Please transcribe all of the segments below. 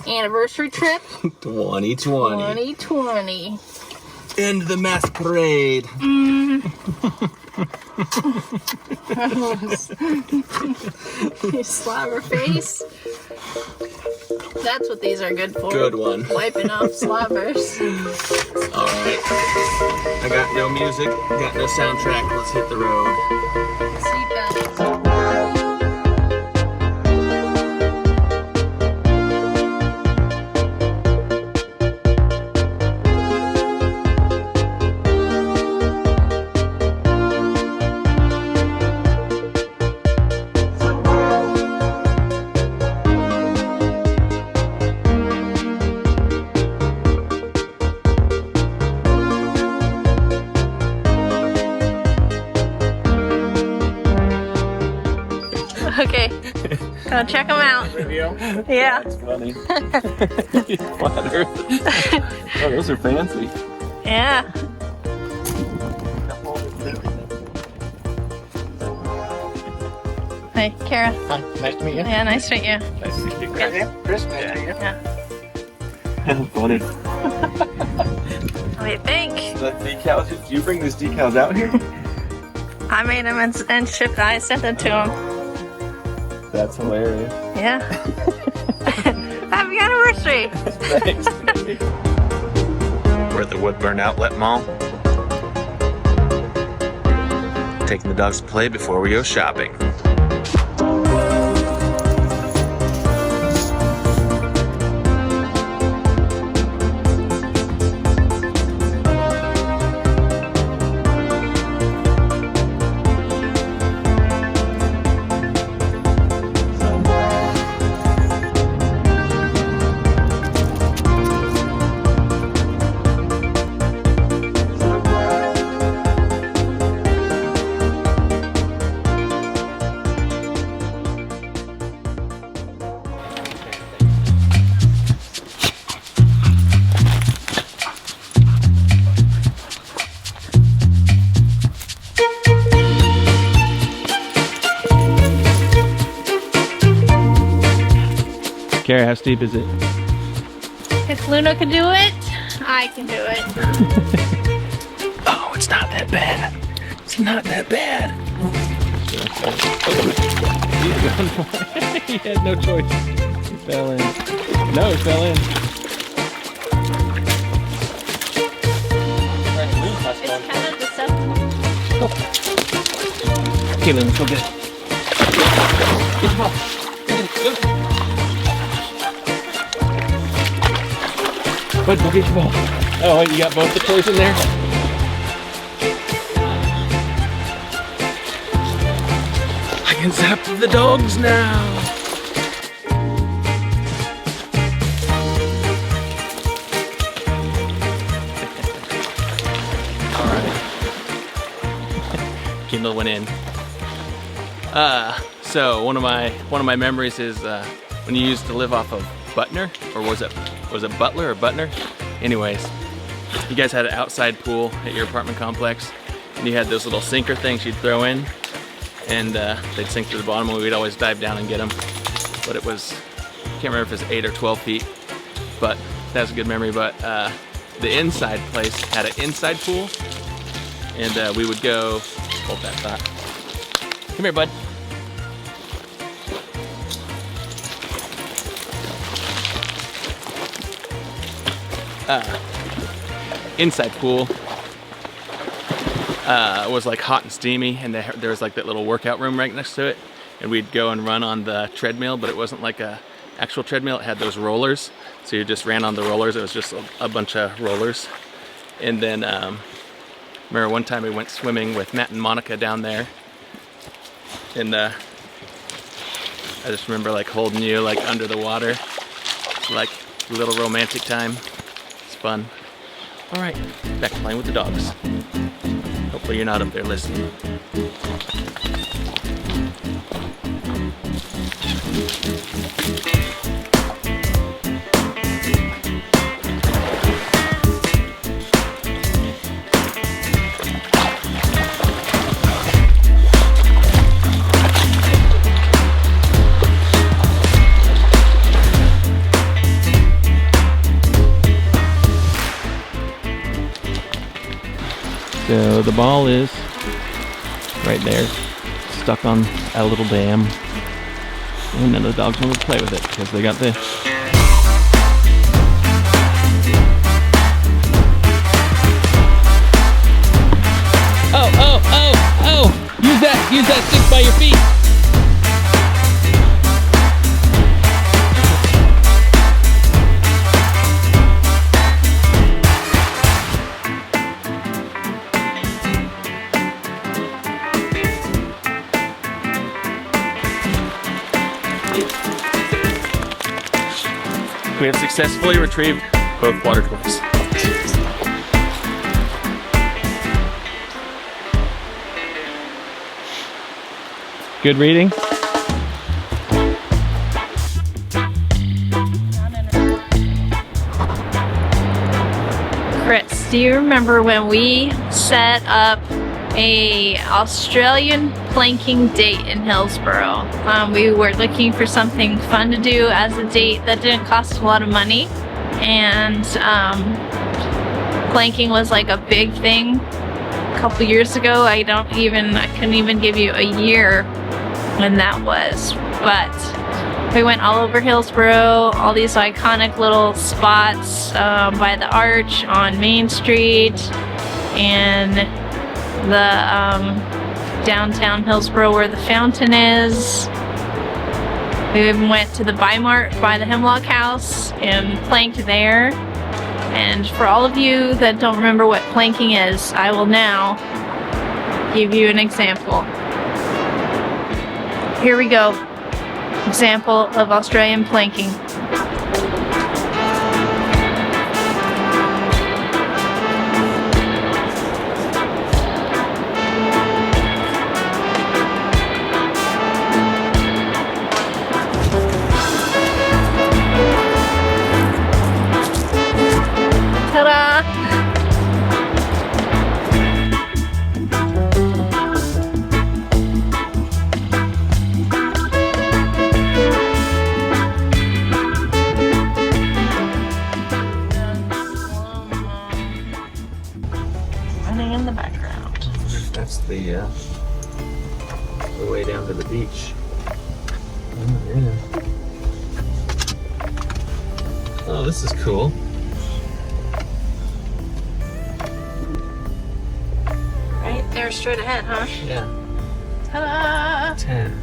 anniversary trip. 2020. 2020. End the mass parade. You slobber face. That's what these are good for. Good one. Wiping off slobbers. Alright. I got no music, got no soundtrack. Let's hit the road. Seatbelts. Okay, go check them out. Video? Yeah. That's funny. Flat Earth. Oh, those are fancy. Yeah. Hey, Cara. Hi, nice to meet you. Yeah, nice to meet you. Nice to meet you, Chris. Yeah. Chris, nice to meet you. Yeah. Funny. What do you think? The decals, did you bring these decals out here? I made them and shipped. I sent them to him. That's hilarious. Yeah. Happy anniversary. Thanks. We're at the Woodburn Outlet Mall. Taking the dogs to play before we go shopping. Cara, how steep is it? If Luna can do it, I can do it. Oh, it's not that bad. It's not that bad. He had no choice. He fell in. No, he fell in. It's kind of deceptive. Okay, Luna, go get it. Get the ball. Go. Bud, go get the ball. Oh, wait, you got both the toys in there? I can zap the dogs now. Alright. Kendall went in. So one of my memories is when you used to live off of Butner, or was it Butler or Butner? Anyways, you guys had an outside pool at your apartment complex, and you had those little sinker things you'd throw in, and they'd sink to the bottom, and we'd always dive down and get them. But it was, I can't remember if it was 8 or 12 feet, but that's a good memory. But the inside place had an inside pool, and we would go, hold that thought. Come here, bud. Inside pool was like hot and steamy, and there was like that little workout room right next to it, and we'd go and run on the treadmill, but it wasn't like a actual treadmill. It had those rollers, so you just ran on the rollers. It was just a bunch of rollers. And then remember one time we went swimming with Matt and Monica down there, and I just remember like holding you like under the water, like a little romantic time. Fun. All right, back to playing with the dogs. Hopefully you're not up there listening. So the ball is right there, stuck on a little dam. And none of the dogs want to play with it because they got this. Oh, oh, oh, oh! Use that stick by your feet. We have successfully retrieved both water toys. Good reading? Chris, do you remember when we set up a Australian planking date in Hillsboro? We were looking for something fun to do as a date that didn't cost a lot of money, and planking was like a big thing a couple years ago. I couldn't even give you a year when that was, but we went all over Hillsboro, all these iconic little spots by the arch on Main Street and the downtown Hillsboro where the fountain is. We even went to the Bi-Mart by the Hemlock House and planked there. And for all of you that don't remember what planking is, I will now give you an example. Here we go. Example of Australian planking. Ta-da! Running in the background. That's the way down to the beach. Oh, yeah. Oh, this is cool. Right there, straight ahead, huh? Yeah. Ta-da! 10.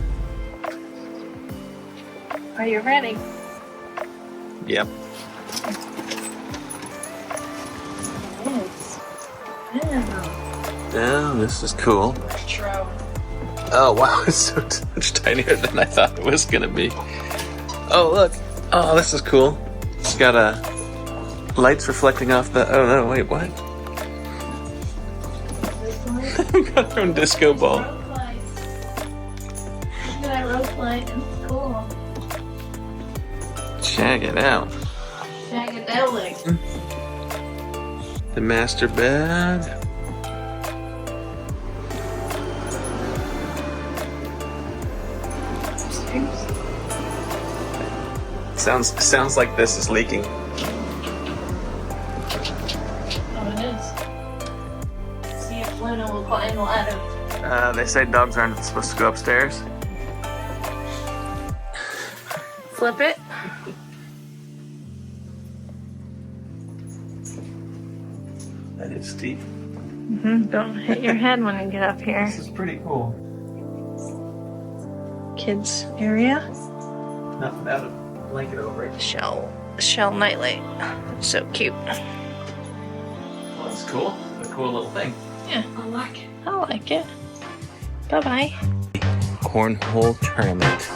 Are you ready? Yep. Yes. Yeah. Oh, this is cool. Retro. Oh wow, it's so much tinier than I thought it was gonna be. Oh look. Oh, this is cool. It's got lights reflecting off the. Oh no, wait, what? Got their own disco ball. Rope lights. Look at that rope light. It's cool. Check it out. Shagadelic. The master bed. Sounds like this is leaking. Oh, it is. See if Luna will climb the ladder. They say dogs aren't supposed to go upstairs. Flip it. That is steep. Don't hit your head when you get up here. This is pretty cool. Kids area. Not without a blanket over it. Shell nightlight. So cute. Well, that's cool. A cool little thing. Yeah, I like it. I like it. Bye-bye. Cornhole tournament.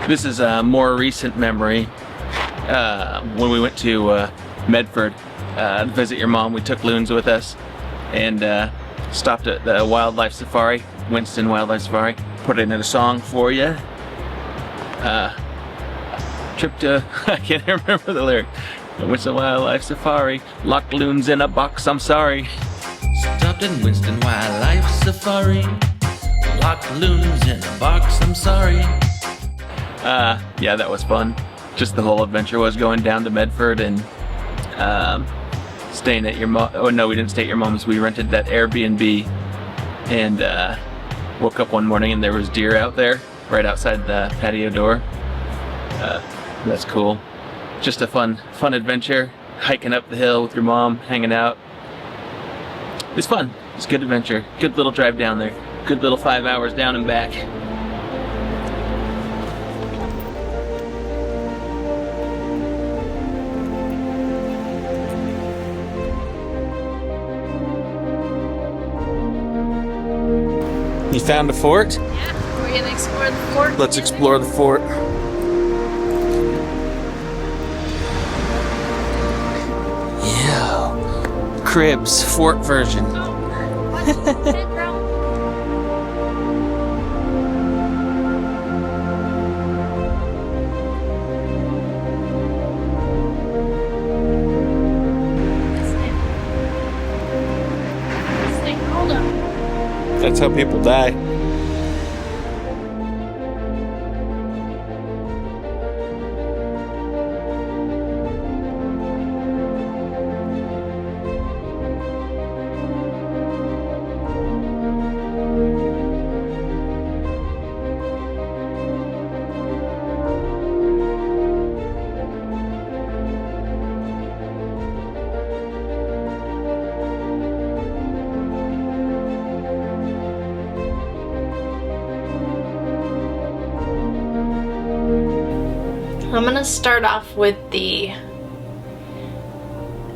This is a more recent memory. When we went to Medford to visit your mom, we took loons with us, and Stopped at the Wildlife Safari, Winston Wildlife Safari. Put it in a song for you. Trip to, I can't remember the lyric. Winston Wildlife Safari, locked loons in a box, I'm sorry. Stopped at Winston Wildlife Safari, locked loons in a box, I'm sorry. Yeah, that was fun. Just the whole adventure was going down to Medford and staying at your mom. Oh no, we didn't stay at your mom's. We rented that Airbnb and woke up one morning and there was deer out there right outside the patio door. That's cool. Just a fun adventure. Hiking up the hill with your mom, hanging out. It's fun. It's a good adventure. Good little drive down there. Good little 5 hours down and back. You found a fort? Yeah, we're gonna explore the fort. Let's explore the fort. Yeah. Cribs, fort version. That's how people die. I'm gonna start off with the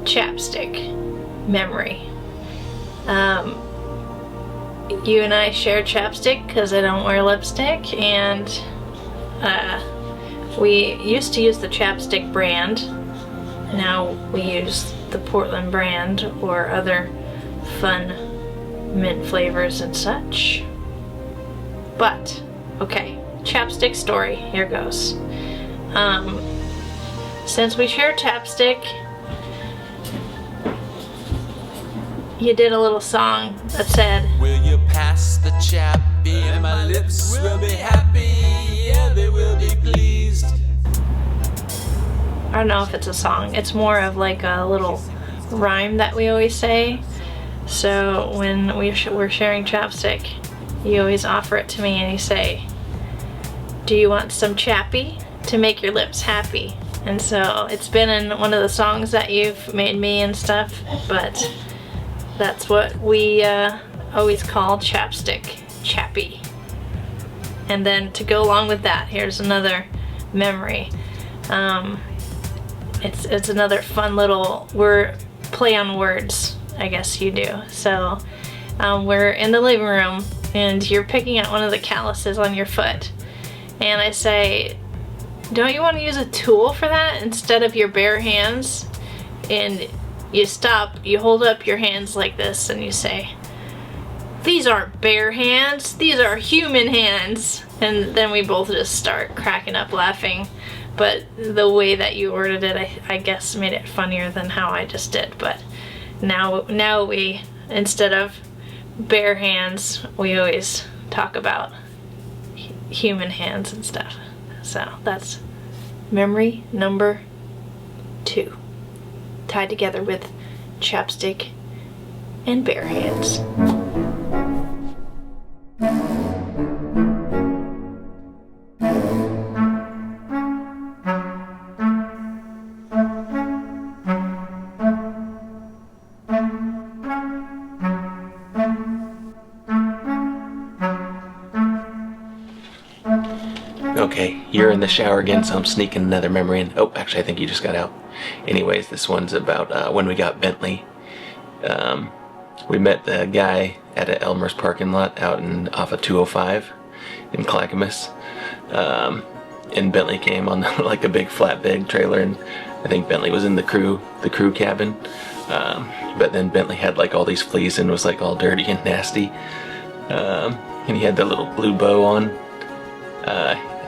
chapstick memory. You and I share chapstick because I don't wear lipstick, and we used to use the chapstick brand. Now we use the Portland brand or other fun mint flavors and such. But, okay, chapstick story, here goes. Since we share chapstick, you did a little song that said, Will you pass the chappie and my lips will be happy, yeah, they will be pleased. I don't know if it's a song, it's more of like a little rhyme that we always say. So when we're sharing chapstick, you always offer it to me and you say, do you want some chappie to make your lips happy? And so it's been in one of the songs that you've made me and stuff, but that's what we always call chapstick, chappie. And then to go along with that, here's another memory. It's another fun little play on words, I guess you do. So we're in the living room and you're picking out one of the calluses on your foot, and I say, don't you want to use a tool for that instead of your bare hands? And you stop, you hold up your hands like this and you say, these aren't bare hands, these are human hands. And then we both just start cracking up laughing. But the way that you worded it, I guess made it funnier than how I just did. But now we, instead of bare hands, we always talk about human hands and stuff. So that's memory number 2, tied together with chapstick and bare hands. Okay, you're in the shower again, so I'm sneaking another memory in. Oh, actually, I think you just got out. Anyways, this one's about when we got Bentley. We met the guy at an Elmer's parking lot out off of 205 in Clackamas. And Bentley came on like a big flatbed trailer, and I think Bentley was in the crew cabin. But then Bentley had like all these fleas and was like all dirty and nasty. And he had the little blue bow on.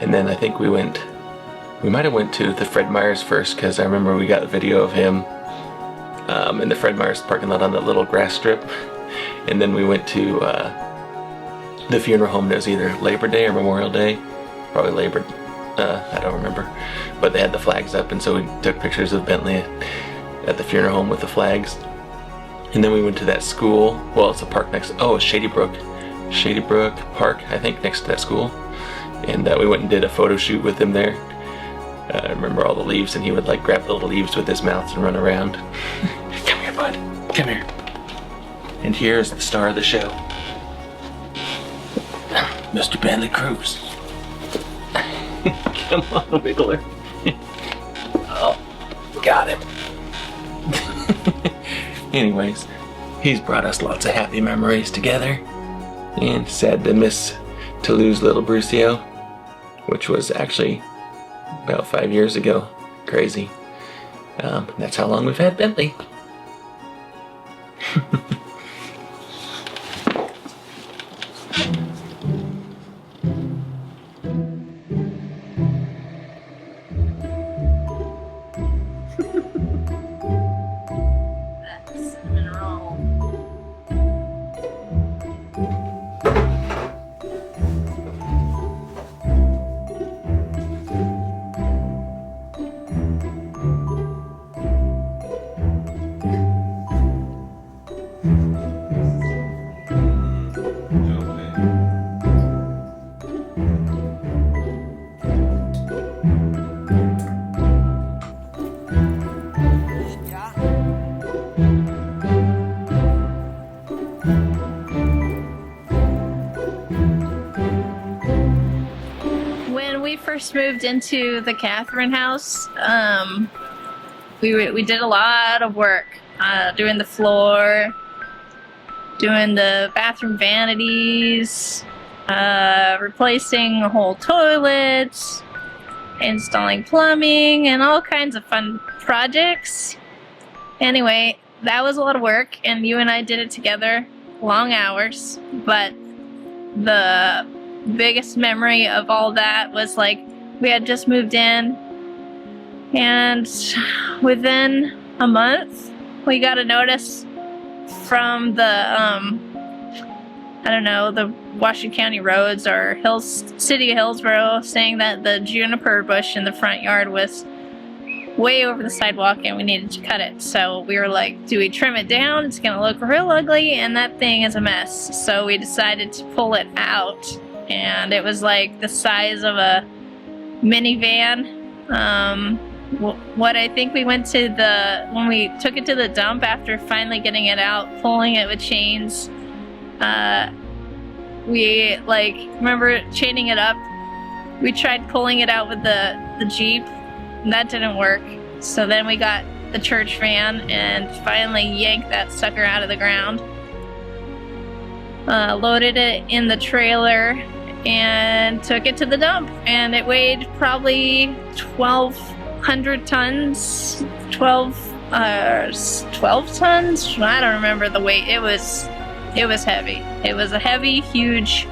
And then I think we might have went to the Fred Meyer's first, because I remember we got a video of him in the Fred Meyer's parking lot on that little grass strip. And then we went to the funeral home. It was either Labor Day or Memorial Day. Probably Labor, I don't remember. But they had the flags up, and so we took pictures of Bentley at the funeral home with the flags. And then we went to that school. Well, it's a park next, it's Shady Brook Park, I think, next to that school. And we went and did a photo shoot with him there. I remember all the leaves, and he would like grab the little leaves with his mouth and run around. Come here, bud. Come here. And here's the star of the show, Mr. Bentley Cruz. Come on, Wiggler. Oh, got him. Anyways, he's brought us lots of happy memories together. And sad to lose little Brucio, which was actually about 5 years ago. Crazy. That's how long we've had Bentley. First moved into the Catherine house, we did a lot of work doing the floor, doing the bathroom vanities, replacing a whole toilet, installing plumbing, and all kinds of fun projects. Anyway, that was a lot of work, and you and I did it together, long hours, but the biggest memory of all that was like we had just moved in, and within a month we got a notice from the the Washington County Roads or City of Hillsboro saying that the juniper bush in the front yard was way over the sidewalk and we needed to cut it. So we were like, do we trim it down? It's gonna look real ugly and that thing is a mess. So we decided to pull it out, and it was like the size of a minivan. What I think we went to when we took it to the dump after finally getting it out, pulling it with chains, we remember chaining it up. We tried pulling it out with the Jeep, and that didn't work. So then we got the church van and finally yanked that sucker out of the ground. Loaded it in the trailer and took it to the dump, and it weighed probably 1,200 tons, 12 tons. I don't remember the weight. It was heavy. It was a heavy, huge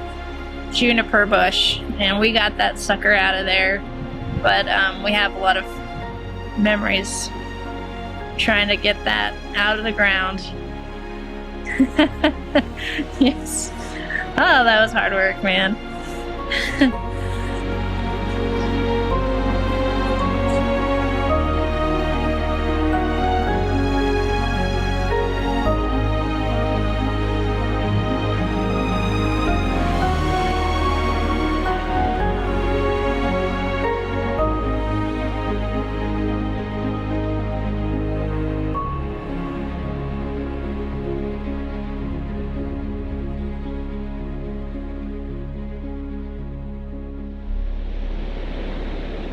juniper bush, and we got that sucker out of there. But we have a lot of memories trying to get that out of the ground. Yes. Oh, that was hard work, man.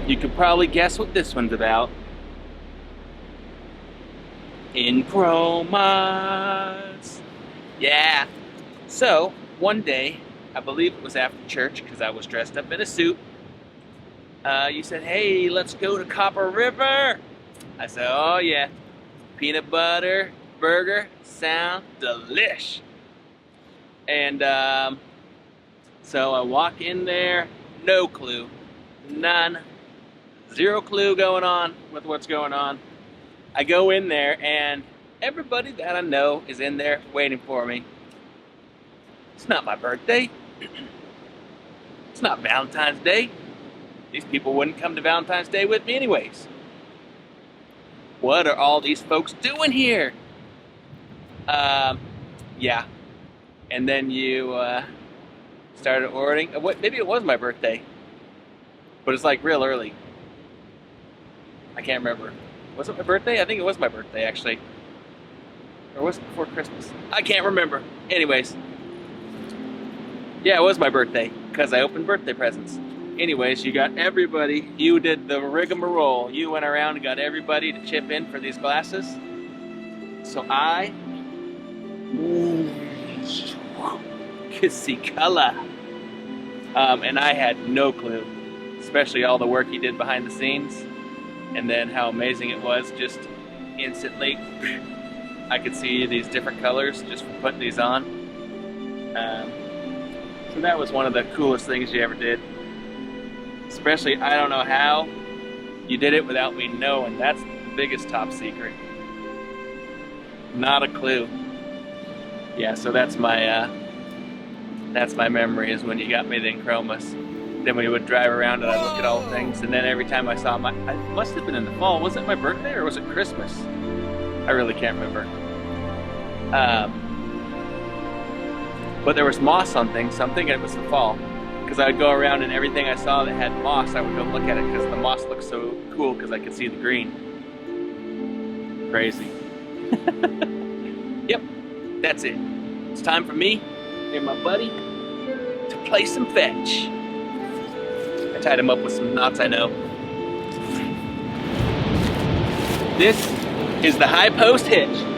You could probably guess what this one's about. Enchromas. Yeah. So, one day, I believe it was after church, because I was dressed up in a suit, you said, hey, let's go to Copper River. I said, oh yeah, peanut butter, burger sound delish. And so I walk in there, no clue, none, zero clue going on with what's going on. I go in there and everybody that I know is in there waiting for me. It's not my birthday. It's not Valentine's Day. These people wouldn't come to Valentine's Day with me anyways. What are all these folks doing here? Yeah. And then you started ordering. Maybe it was my birthday, but it's like real early. I can't remember. Was it my birthday? I think it was my birthday actually. Or was it before Christmas? I can't remember. Anyways. Yeah, it was my birthday because I opened birthday presents. Anyways, you got everybody. You did the rigmarole. You went around and got everybody to chip in for these glasses. So I could see color. And I had no clue, especially all the work he did behind the scenes, and then how amazing it was just instantly. I could see these different colors just from putting these on. So that was one of the coolest things you ever did. Especially, I don't know how you did it without me knowing. That's the biggest top secret. Not a clue. Yeah, so that's my memory is when you got me the Enchromas. Then we would drive around and I'd look at all the things, and then every time I saw I must have been in the fall. Was it my birthday or was it Christmas? I really can't remember. But there was moss on things, so I'm thinking it was the fall. Because I would go around and everything I saw that had moss, I would go look at it because the moss looked so cool because I could see the green. Crazy. Yep, that's it. It's time for me and my buddy to play some fetch. I tied him up with some knots I know. This is the high post hitch.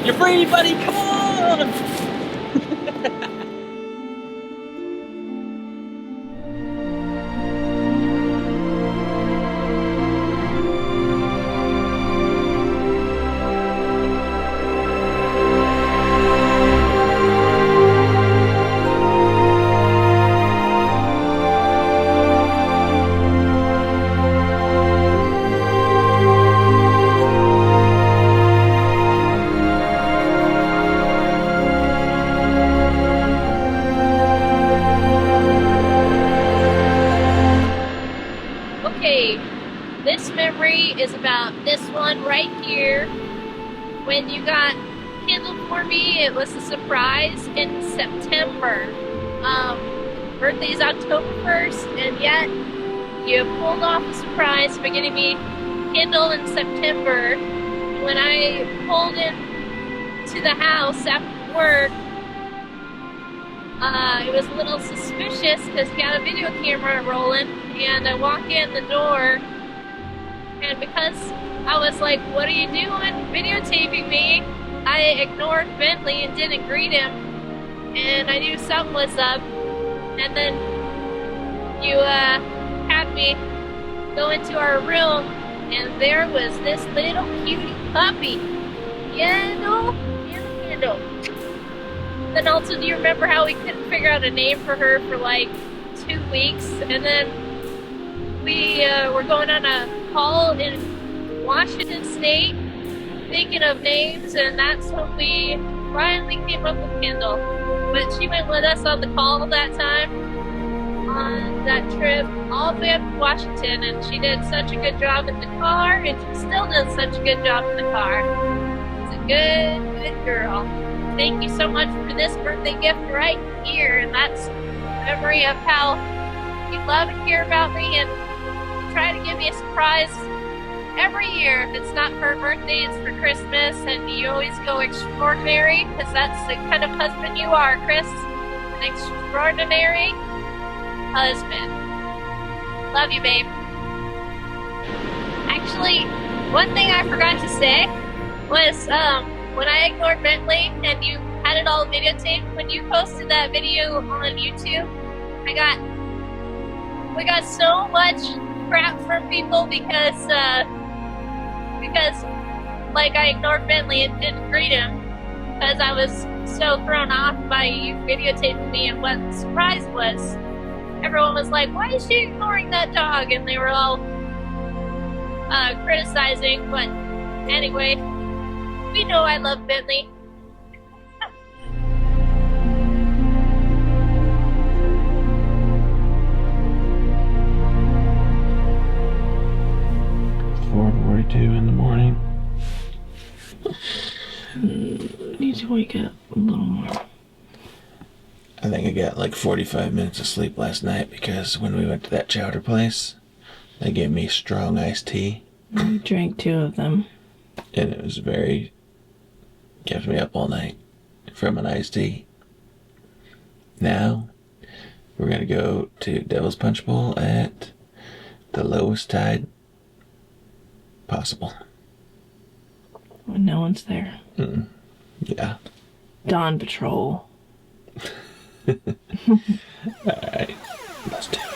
You're free, buddy, come on! This memory is about this one right here. When you got Kendall for me, it was a surprise in September. Birthday's October 1st, and yet you pulled off a surprise by getting me Kendall in September. When I pulled in to the house after work, it was a little suspicious because he had a video camera rolling, and I walk in the door, and because I was like, what are you doing videotaping me, I ignored Bentley and didn't greet him, and I knew something was up. And then you had me go into our room, and there was this little cutie puppy, Kendall. Then also, do you remember how we couldn't figure out a name for her for like 2 weeks? And then we were going on a call in Washington State, thinking of names, and that's when we finally came up with Kendall. But she went with us on the call that time, on that trip, all the way up to Washington, and she did such a good job in the car, and she still does such a good job in the car. She's a good girl. Thank you so much for this birthday gift right here, and that's a memory of how you love and care about me, and you try to give me a surprise every year. If it's not for her birthday, it's for Christmas, and you always go extraordinary, because that's the kind of husband you are, Chris. An extraordinary husband. Love you, babe. Actually, one thing I forgot to say was, when I ignored Bentley and you had it all videotaped, when you posted that video on YouTube, we got so much crap from people because like I ignored Bentley and didn't greet him because I was so thrown off by you videotaping me. And what the surprise was, everyone was like, "Why is she ignoring that dog?" And they were all criticizing. But anyway, we know I love Bentley. In the morning. Need to wake up a little more. I think I got like 45 minutes of sleep last night because when we went to that chowder place, they gave me strong iced tea. I drank 2 of them. And it was kept me up all night from an iced tea. Now, we're going to go to Devil's Punch Bowl at the lowest tide possible. When no one's there. Yeah. Dawn Patrol. Alright, let's do it.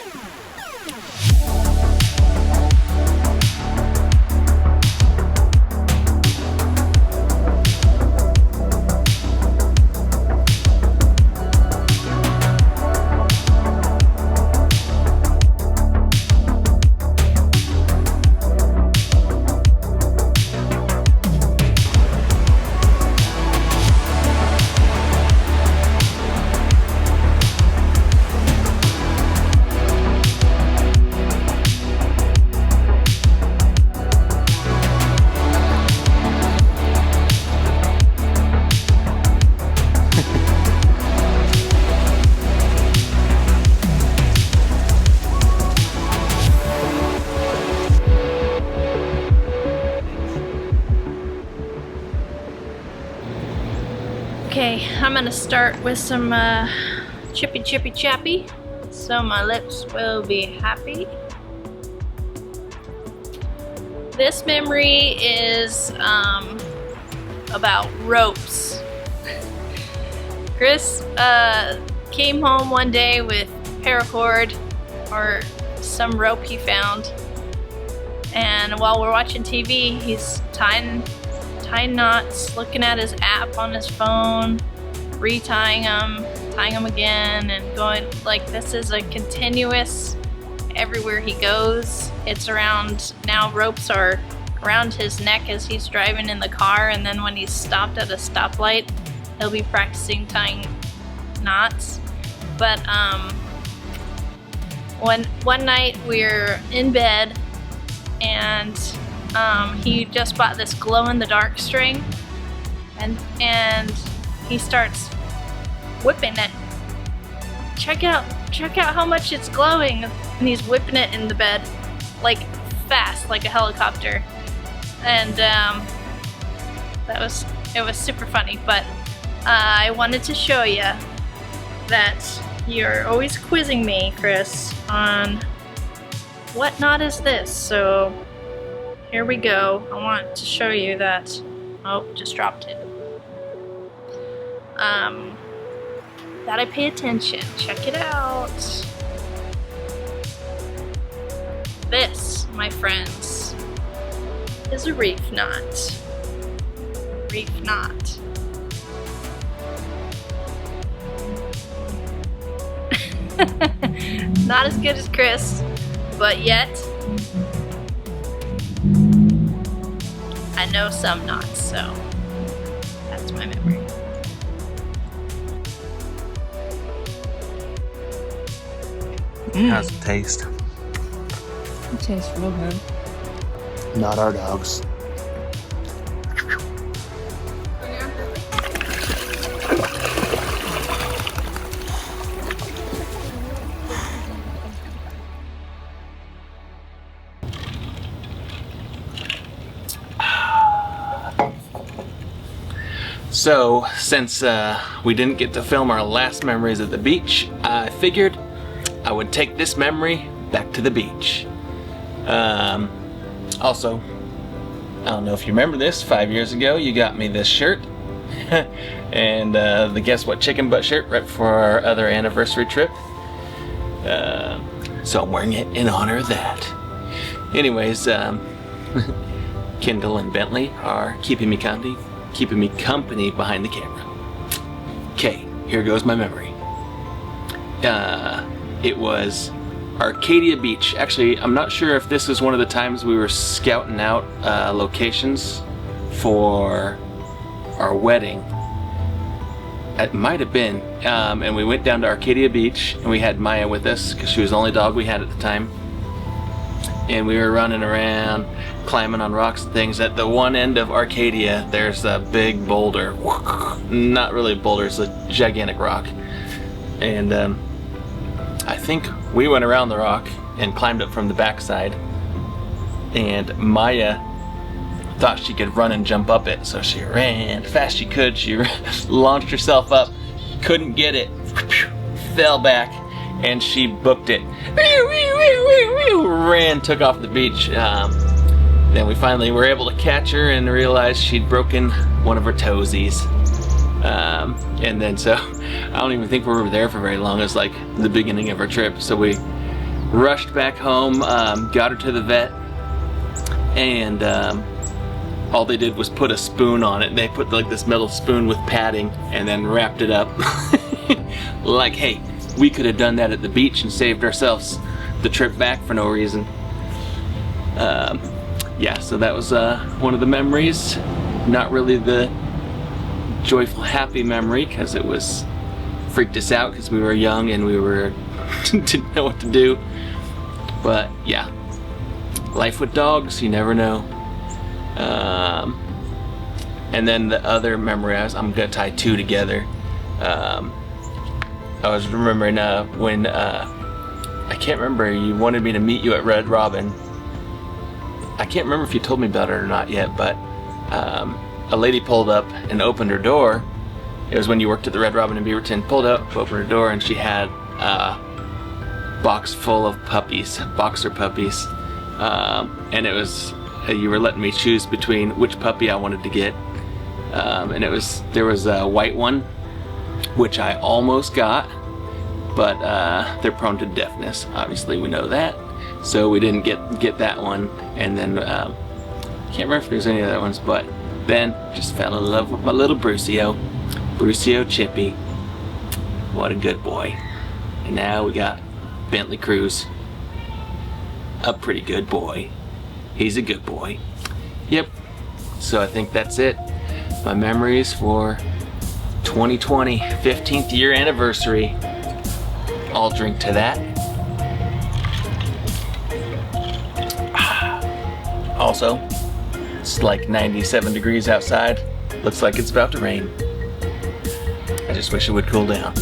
Okay, I'm gonna start with some chippy chappie, so my lips will be happy. This memory is about ropes. Chris came home one day with paracord or some rope he found, and while we're watching TV, he's tying knots, looking at his app on his phone, retying them, tying them again, and going like this is a continuous everywhere he goes. It's around, now ropes are around his neck as he's driving in the car, and then when he's stopped at a stoplight, he'll be practicing tying knots. But one night we're in bed and he just bought this glow-in-the-dark string, and he starts whipping it. Check out how much it's glowing, and he's whipping it in the bed, like fast, like a helicopter. And it was super funny. But I wanted to show you that you're always quizzing me, Chris, on what knot is this. So here we go. I want to show you that. Oh, just dropped it. That I pay attention. Check it out. This, my friends, is a reef knot. Reef knot. Not as good as Chris, but yet I know some knots, so that's my memory. How's it taste? It tastes real good. Not our dogs. So, since we didn't get to film our last memories at the beach, I figured I would take this memory back to the beach. Also, I don't know if you remember this, 5 years ago you got me this shirt. And the Guess What Chicken Butt shirt right before our other anniversary trip. So I'm wearing it in honor of that. Anyways, Kendall and Bentley are keeping me company behind the camera. Okay, here goes my memory. It was Arcadia Beach. Actually, I'm not sure if this is one of the times we were scouting out locations for our wedding. It might have been. And we went down to Arcadia Beach, and we had Maya with us because she was the only dog we had at the time. And we were running around, climbing on rocks and things. At the one end of Arcadia, there's a big boulder. Not really a boulder, it's a gigantic rock. And I think we went around the rock and climbed up from the backside. And Maya thought she could run and jump up it, so she ran fast she could. She launched herself up, couldn't get it, fell back, and she booked it. Ran, took off the beach. Then we finally were able to catch her and realized she'd broken one of her toesies. And then so I don't even think we were there for very long. It was like the beginning of our trip. So we rushed back home, got her to the vet, and all they did was put a spoon on it. They put like this metal spoon with padding and then wrapped it up. Like, hey, we could have done that at the beach and saved ourselves the trip back for no reason. Yeah, so that was one of the memories. Not really the joyful, happy memory, because it was freaked us out because we were young and we were didn't know what to do. But yeah, life with dogs, you never know. And then the other memory, I'm gonna tie two together. I was remembering when I can't remember, you wanted me to meet you at Red Robin. I can't remember if you told me about it or not yet, but a lady pulled up and opened her door. It was when you worked at the Red Robin in Beaverton. Pulled up, opened her door, and she had a box full of puppies, boxer puppies. And it was, you were letting me choose between which puppy I wanted to get. And there was a white one, which I almost got, but they're prone to deafness. Obviously, we know that. So we didn't get that one. And then, can't remember if there's any other ones, but then just fell in love with my little Brucio Chippy. What a good boy. And now we got Bentley Cruz, a pretty good boy. He's a good boy. Yep. So I think that's it. My memories for 2020, 15th year anniversary. I'll drink to that. Also, it's like 97 degrees outside. Looks like it's about to rain. I just wish it would cool down.